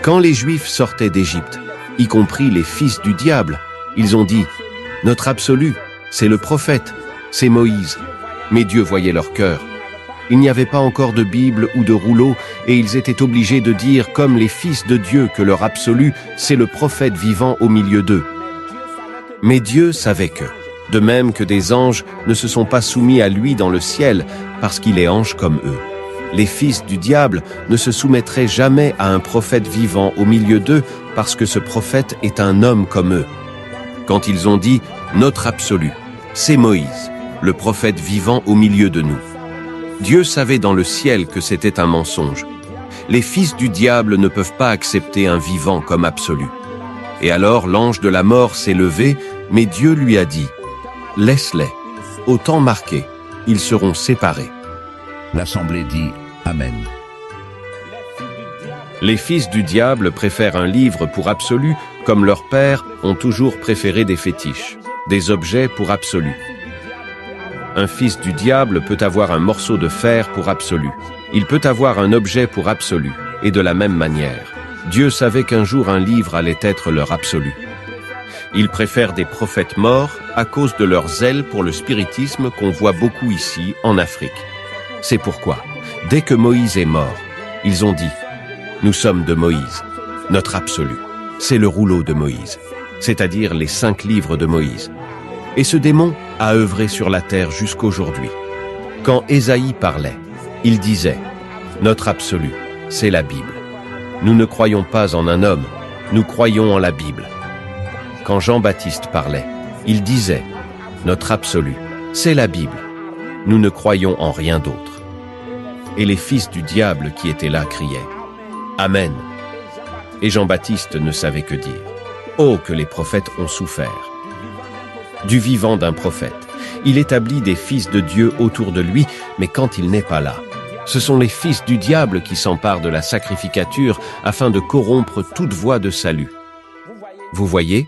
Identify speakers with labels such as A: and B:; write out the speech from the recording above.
A: Quand les Juifs sortaient d'Égypte, y compris les fils du diable, ils ont dit « Notre absolu, c'est le prophète, c'est Moïse ». Mais Dieu voyait leur cœur. Il n'y avait pas encore de Bible ou de rouleau et ils étaient obligés de dire comme les fils de Dieu que leur absolu, c'est le prophète vivant au milieu d'eux. Mais Dieu savait que, de même que des anges ne se sont pas soumis à lui dans le ciel parce qu'il est ange comme eux, les fils du diable ne se soumettraient jamais à un prophète vivant au milieu d'eux parce que ce prophète est un homme comme eux. Quand ils ont dit « Notre absolu, c'est Moïse, le prophète vivant au milieu de nous », Dieu savait dans le ciel que c'était un mensonge. Les fils du diable ne peuvent pas accepter un vivant comme absolu. Et alors l'ange de la mort s'est levé, mais Dieu lui a dit « Laisse-les, au temps marqué, ils seront séparés. »
B: L'Assemblée dit Amen.
A: Les fils du diable préfèrent un livre pour absolu, comme leurs pères ont toujours préféré des fétiches, des objets pour absolu. Un fils du diable peut avoir un morceau de fer pour absolu. Il peut avoir un objet pour absolu. Et de la même manière, Dieu savait qu'un jour un livre allait être leur absolu. Ils préfèrent des prophètes morts à cause de leur zèle pour le spiritisme qu'on voit beaucoup ici, en Afrique. C'est pourquoi, dès que Moïse est mort, ils ont dit « Nous sommes de Moïse, notre absolu. C'est le rouleau de Moïse, c'est-à-dire les 5 livres de Moïse. » Et ce démon a œuvré sur la terre jusqu'aujourd'hui. Quand Ésaïe parlait, il disait « Notre absolu, c'est la Bible. Nous ne croyons pas en un homme, nous croyons en la Bible. » Quand Jean-Baptiste parlait, il disait « Notre absolu, c'est la Bible. Nous ne croyons en rien d'autre. » Et les fils du diable qui étaient là criaient « Amen. » Et Jean-Baptiste ne savait que dire « Oh, que les prophètes ont souffert. » Du vivant d'un prophète, il établit des fils de Dieu autour de lui, mais quand il n'est pas là, ce sont les fils du diable qui s'emparent de la sacrificature afin de corrompre toute voie de salut. Vous voyez ?